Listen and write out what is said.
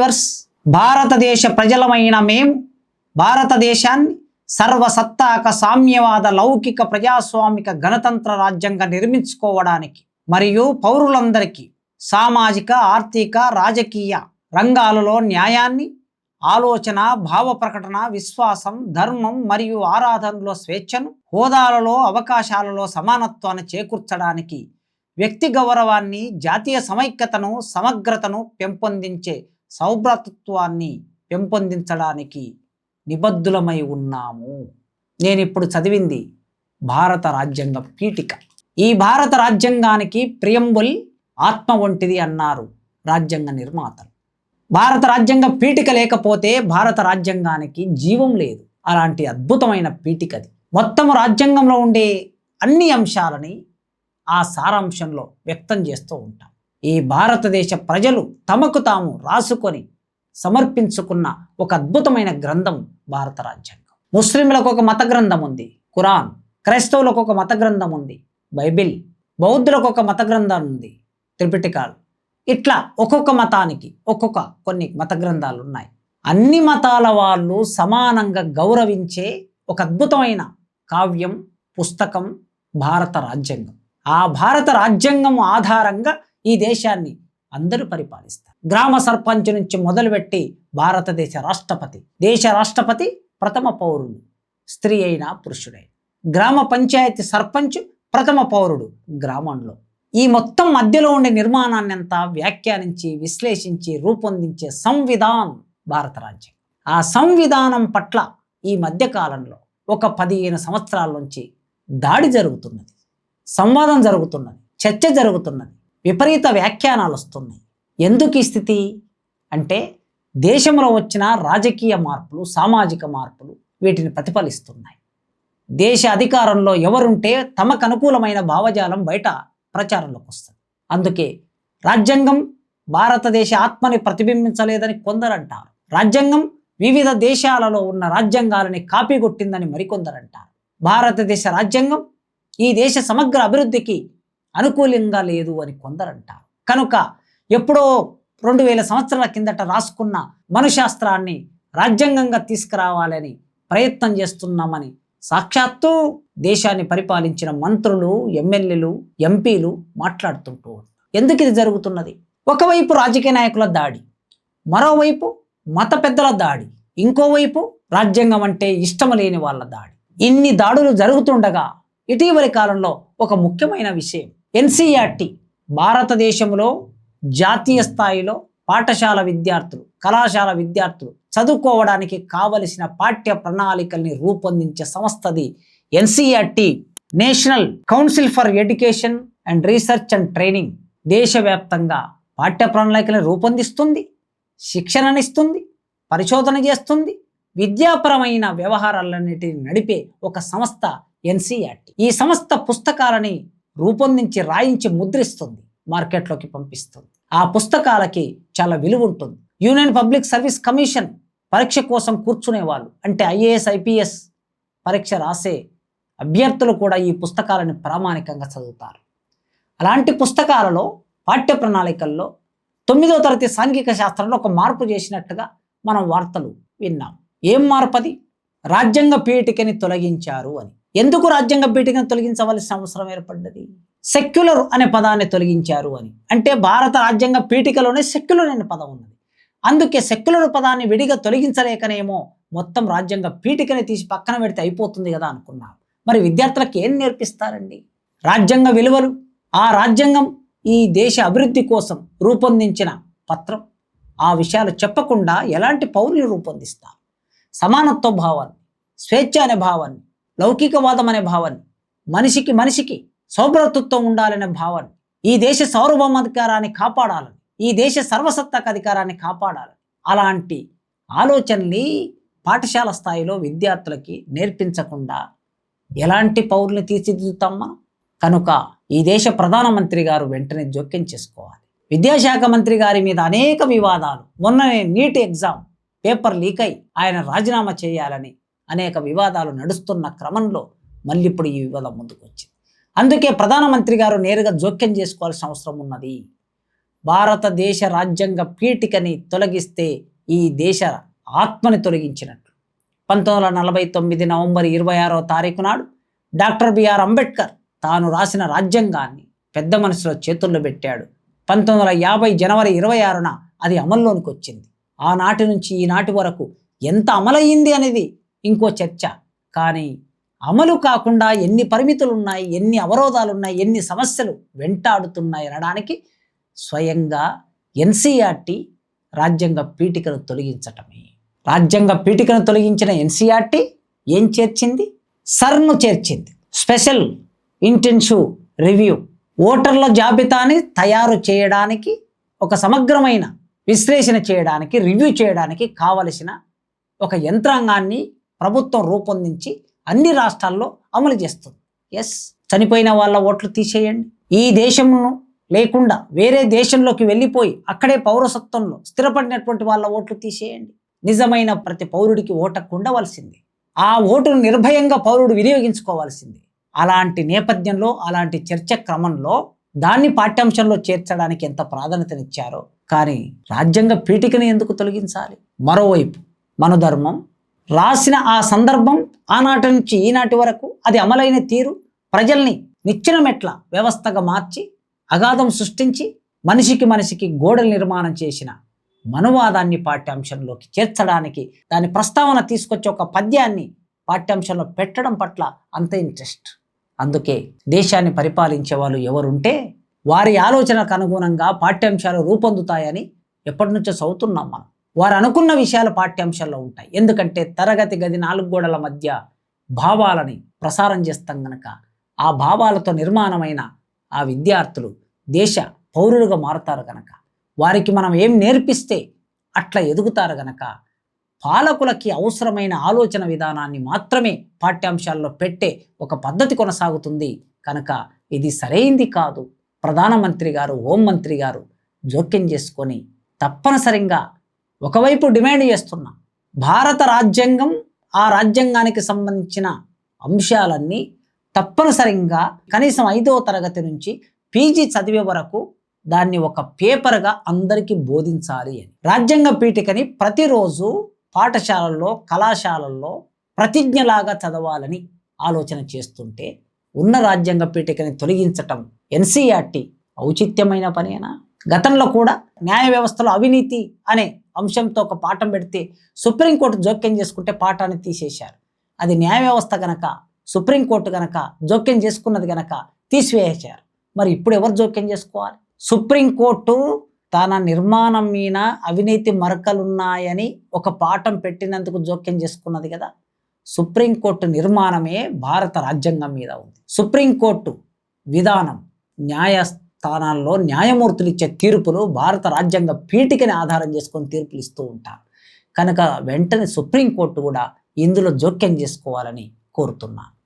Viewers, భారతదేశ ప్రజలమైన మేము భారతదేశాన్ని సర్వసత్తాక సామ్యవాద లౌకిక ప్రజాస్వామిక గణతంత్ర రాజ్యంగా నిర్మించుకోవడానికి మరియు పౌరులందరికీ సామాజిక, ఆర్థిక, రాజకీయ రంగాలలో న్యాయాన్ని, ఆలోచన, భావ ప్రకటన, విశ్వాసం, ధర్మం మరియు ఆరాధనలో స్వేచ్ఛను, హోదాలలో అవకాశాలలో సమానత్వాన్ని చేకూర్చడానికి, వ్యక్తి గౌరవాన్ని, జాతీయ సమైక్యతను, సమగ్రతను పెంపొందించే సౌభ్రాతృత్వాన్ని పెంపొందించడానికి నిబద్ధులమై ఉన్నాము. నేను ఇప్పుడు చదివింది భారత రాజ్యాంగ పీఠిక. ఈ భారత రాజ్యాంగానికి ప్రియంబుల్ ఆత్మ వంటిది అన్నారు రాజ్యాంగ నిర్మాతలు. భారత రాజ్యాంగ పీఠిక లేకపోతే భారత రాజ్యాంగానికి జీవం లేదు. అలాంటి అద్భుతమైన పీఠికది. మొత్తం రాజ్యాంగంలో ఉండే అన్ని అంశాలని ఆ సారాంశంలో వ్యక్తం చేస్తూ ఉంటాం. ఈ భారతదేశ ప్రజలు తమకు తాము రాసుకొని సమర్పించుకున్న ఒక అద్భుతమైన గ్రంథం భారత రాజ్యాంగం. ముస్లింలకు ఒక మత గ్రంథం ఉంది, ఖురాన్. క్రైస్తవులకు ఒక మత గ్రంథం ఉంది, బైబిల్. బౌద్ధులకు ఒక మత గ్రంథం ఉంది, త్రిపిటకాలు. ఇట్లా ఒక్కొక్క మతానికి కొన్ని మత గ్రంథాలు ఉన్నాయి. అన్ని మతాల వాళ్ళు సమానంగా గౌరవించే ఒక అద్భుతమైన కావ్యం, పుస్తకం భారత రాజ్యాంగం. ఆ భారత రాజ్యాంగం ఆధారంగా ఈ దేశాన్ని అందరూ పరిపాలిస్తారు. గ్రామ సర్పంచ్ నుంచి మొదలుపెట్టి భారతదేశ రాష్ట్రపతి, దేశ రాష్ట్రపతి ప్రథమ పౌరుడు, స్త్రీ అయినా పురుషుడైనా. గ్రామ పంచాయతీ సర్పంచ్ ప్రథమ పౌరుడు గ్రామంలో. ఈ మొత్తం మధ్యలో ఉండే నిర్మాణాన్ని అంతా వ్యాఖ్యానించి, విశ్లేషించి రూపొందించే సంవిధానం భారత రాజ్యాంగం. ఆ సంవిధానం పట్ల ఈ మధ్యకాలంలో ఒక 15 సంవత్సరాల నుంచి దాడి జరుగుతున్నది, సంవాదం జరుగుతున్నది, చర్చ జరుగుతున్నది, విపరీత వ్యాఖ్యానాలు వస్తున్నాయి. ఎందుకు ఈ స్థితి అంటే దేశంలో వచ్చిన రాజకీయ మార్పులు, సామాజిక మార్పులు వీటిని ప్రతిఫలిస్తున్నాయి. దేశ అధికారంలో ఎవరుంటే తమకు అనుకూలమైన భావజాలం బయట ప్రచారంలోకి వస్తుంది. అందుకే రాజ్యాంగం భారతదేశ ఆత్మని ప్రతిబింబించలేదని కొందరు అంటారు. రాజ్యాంగం వివిధ దేశాలలో ఉన్న రాజ్యాంగాలని కాపీ కొట్టిందని మరికొందరు అంటారు. భారతదేశ రాజ్యాంగం ఈ దేశ సమగ్ర అభివృద్ధికి అనుకూలంగా లేదు అని కొందరు అంటారు. కనుక ఎప్పుడో 2000 సంవత్సరాల కిందట రాసుకున్న మనుశాస్త్రాన్ని రాజ్యాంగంగా తీసుకురావాలని ప్రయత్నం చేస్తున్నామని సాక్షాత్తు దేశాన్ని పరిపాలించిన మంత్రులు, ఎమ్మెల్యేలు, ఎంపీలు మాట్లాడుతుంటూ ఉంటారు. ఎందుకు ఇది జరుగుతున్నది? ఒకవైపు రాజకీయ నాయకుల దాడి, మరోవైపు మత పెద్దల దాడి, ఇంకోవైపు రాజ్యాంగం అంటే ఇష్టం లేని వాళ్ళ దాడి. ఇన్ని దాడులు జరుగుతుండగా ఇటీవలి కాలంలో ఒక ముఖ్యమైన విషయం, ఎన్సీఈఆర్టీ భారతదేశంలో జాతీయ స్థాయిలో పాఠశాల విద్యార్థులు, కళాశాల విద్యార్థులు చదువుకోవడానికి కావలసిన పాఠ్య ప్రణాళికల్ని రూపొందించే సంస్థది NCERT, national council for education and research and training. దేశవ్యాప్తంగా పాఠ్య ప్రణాళికలను రూపొందిస్తుంది, శిక్షణనిస్తుంది, పరిశోధన చేస్తుంది, విద్యాపరమైన వ్యవహారాలన్నిటిని నడిపే ఒక సంస్థ ఎన్సీఈఆర్టీ. ఈ సంస్థ పుస్తకాలని రూపొందించి, రాయించి, ముద్రిస్తుంది, మార్కెట్లోకి పంపిస్తుంది. ఆ పుస్తకాలకి చాలా విలువ ఉంటుంది. యూనియన్ పబ్లిక్ సర్వీస్ కమిషన్ పరీక్ష కోసం కూర్చునే వాళ్ళు, అంటే ఐఏఎస్, ఐపీఎస్ పరీక్ష రాసే అభ్యర్థులు కూడా ఈ పుస్తకాలను ప్రామాణికంగా చదువుతారు. అలాంటి పుస్తకాలలో పాఠ్య ప్రణాళికల్లో 9వ తరగతి సాంఘిక శాస్త్రంలో ఒక మార్పు చేసినట్టుగా మనం వార్తలు విన్నాం. ఏం మార్పు అది? రాజ్యాంగ పీఠికని తొలగించారు అని. ఎందుకు రాజ్యాంగ పీఠికను తొలగించవలసిన అవసరం ఏర్పడ్డది? సెక్యులర్ అనే పదాన్ని తొలగించారు అని. అంటే భారత రాజ్యాంగ పీఠికలోనే సెక్యులర్ అనే పదం ఉన్నది. అందుకే సెక్యులర్ పదాన్ని విడిగా తొలగించలేకనేమో మొత్తం రాజ్యాంగ పీఠికని తీసి పక్కన పెడితే అయిపోతుంది కదా అనుకున్నారు. మరి విద్యార్థులకు ఏం నేర్పిస్తారండి? రాజ్యాంగ విలువలు, ఆ రాజ్యాంగం ఈ దేశ అభివృద్ధి కోసం రూపొందించిన పత్రం, ఆ విషయాలు చెప్పకుండా ఎలాంటి పౌరులు రూపొందిస్తారు? సమానత్వ భావాన్ని, స్వేచ్ఛ అనే భావాన్ని, లౌకికవాదం అనే భావాన్ని, మనిషికి సౌభ్రతత్వం ఉండాలనే భావాన్ని, ఈ దేశ సార్వభౌమాధికారాన్ని కాపాడాలని, ఈ దేశ సర్వసత్తాక అధికారాన్ని కాపాడాలని, అలాంటి ఆలోచనని పాఠశాల స్థాయిలో విద్యార్థులకి నేర్పించకుండా ఎలాంటి పౌరుల్ని తీర్చిదిద్దుతాం మనం? కనుక ఈ దేశ ప్రధానమంత్రి గారు వెంటనే జోక్యం చేసుకోవాలి. విద్యాశాఖ మంత్రి గారి మీద అనేక వివాదాలు, మొన్ననే నీట్ ఎగ్జామ్ పేపర్ లీక్ అయి ఆయన రాజీనామా చేయాలని అనేక వివాదాలు నడుస్తున్న క్రమంలో మళ్ళీ ఇప్పుడు ఈ వివాదం ముందుకు వచ్చింది. అందుకే ప్రధానమంత్రి గారు నేరుగా జోక్యం చేసుకోవాల్సిన అవసరం ఉన్నది. భారతదేశ రాజ్యాంగ పీఠికని తొలగిస్తే ఈ దేశ ఆత్మని తొలగించినట్లు. 1949 నవంబర్ 26వ తారీఖు నాడు డాక్టర్ బిఆర్ అంబేద్కర్ తాను రాసిన రాజ్యాంగాన్ని పెద్ద మనుషుల చేతుల్లో పెట్టాడు. 1950 జనవరి 26న అది అమల్లోనికి వచ్చింది. ఆనాటి నుంచి ఈనాటి వరకు ఎంత అమలయ్యింది అనేది ఇంకో చర్చ. కానీ అమలు కాకుండా ఎన్ని పరిమితులు ఉన్నాయి, ఎన్ని అవరోధాలు ఉన్నాయి, ఎన్ని సమస్యలు వెంటాడుతున్నాయి అనడానికి స్వయంగా ఎన్సీఆర్టీ రాజ్యాంగ పీఠికను తొలగించటమే. రాజ్యాంగ పీఠికను తొలగించిన ఎన్సీఆర్టీ ఏం చేర్చింది? సర్ను చేర్చింది. Special intensive review. ఓటర్ల జాబితాని తయారు చేయడానికి, ఒక సమగ్రమైన విశ్లేషణ చేయడానికి, రివ్యూ చేయడానికి కావలసిన ఒక యంత్రాంగాన్ని ప్రభుత్వం రూపొందించి అన్ని రాష్ట్రాల్లో అమలు చేస్తుంది. చనిపోయిన వాళ్ళ ఓట్లు తీసేయండి. ఈ దేశంను లేకుండా వేరే దేశంలోకి వెళ్ళిపోయి అక్కడే పౌరసత్వంలో స్థిరపడినటువంటి వాళ్ళ ఓట్లు తీసేయండి. నిజమైన ప్రతి పౌరుడికి ఓటు హక్కు ఉండవలసింది. ఆ ఓటును నిర్భయంగా పౌరుడు వినియోగించుకోవాల్సింది. అలాంటి నేపథ్యంలో, అలాంటి చర్చ క్రమంలో దాన్ని పాఠ్యాంశంలో చేర్చడానికి ఎంత ప్రాధాన్యతనిచ్చారో. కానీ రాజ్యాంగ పీఠికని ఎందుకు తొలగించాలి? మరోవైపు మనధర్మం రాసిన ఆ సందర్భం, ఆనాటి నుంచి ఈనాటి వరకు అది అమలైన తీరు, ప్రజల్ని నిచ్చెన మెట్ల వ్యవస్థగా మార్చి అగాధం సృష్టించి మనిషికి గోడలు నిర్మాణం చేసిన మనువాదాన్ని పాఠ్యాంశంలోకి చేర్చడానికి, దాని ప్రస్తావన తీసుకొచ్చి ఒక పద్యాన్ని పాఠ్యాంశంలో పెట్టడం పట్ల అంత ఇంట్రెస్ట్. అందుకే దేశాన్ని పరిపాలించే వాళ్ళు ఎవరుంటే వారి ఆలోచనకు అనుగుణంగా పాఠ్యాంశాలు రూపొందుతాయని ఎప్పటి నుంచో చదువుతున్నాం మనం. వారు అనుకున్న విషయాలు పాఠ్యాంశాల్లో ఉంటాయి. ఎందుకంటే తరగతి గది 4 గోడల మధ్య భావాలని ప్రసారం చేస్తాం గనక, ఆ భావాలతో నిర్మాణమైన ఆ విద్యార్థులు దేశ పౌరులుగా మారుతారు గనక, వారికి మనం ఏం నేర్పిస్తే అట్లా ఎదుగుతారు గనక, పాలకులకి అవసరమైన ఆలోచన విధానాన్ని మాత్రమే పాఠ్యాంశాల్లో పెట్టే ఒక పద్ధతి కొనసాగుతుంది కనుక ఇది సరైంది కాదు. ప్రధానమంత్రి గారు, హోంమంత్రి గారు జోక్యం చేసుకొని తప్పనిసరిగా ఒకవైపు డిమాండ్ చేస్తున్నాం, భారత రాజ్యాంగం, ఆ రాజ్యాంగానికి సంబంధించిన అంశాలన్నీ తప్పనిసరిగా కనీసం 5వ తరగతి నుంచి పీజీ చదివే వరకు దాన్ని ఒక పేపర్గా అందరికీ బోధించాలి అని. రాజ్యాంగ పీఠికని ప్రతిరోజు పాఠశాలల్లో, కళాశాలల్లో ప్రతిజ్ఞలాగా చదవాలని ఆలోచన చేస్తుంటే ఉన్న రాజ్యాంగ పీఠికని తొలగించటం ఎన్సీఆర్టీ ఔచిత్యమైన పనేనా? గతంలో కూడా న్యాయ వ్యవస్థలో అవినీతి అనే అంశంతో ఒక పాఠం పెడితే సుప్రీంకోర్టు జోక్యం చేసుకుంటే పాఠాన్ని తీసేశారు. అది న్యాయ వ్యవస్థ గనక, సుప్రీంకోర్టు గనక జోక్యం చేసుకున్నది గనక తీసివేశారు. మరి ఇప్పుడు ఎవరు జోక్యం చేసుకోవాలి? సుప్రీంకోర్టు తన నిర్మాణం మీద అవినీతి మరకలున్నాయని ఒక పాఠం పెట్టినందుకు జోక్యం చేసుకున్నది కదా. సుప్రీంకోర్టు నిర్మాణమే భారత రాజ్యాంగం మీద ఉంది. సుప్రీంకోర్టు విధానం, న్యాయస్థానాల్లో న్యాయమూర్తులు ఇచ్చే తీర్పులు భారత రాజ్యాంగ పీఠికని ఆధారం చేసుకొని తీర్పులు ఇస్తూ ఉంటారు కనుక వెంటనే సుప్రీంకోర్టు కూడా ఇందులో జోక్యం చేసుకోవాలని కోరుతున్నా.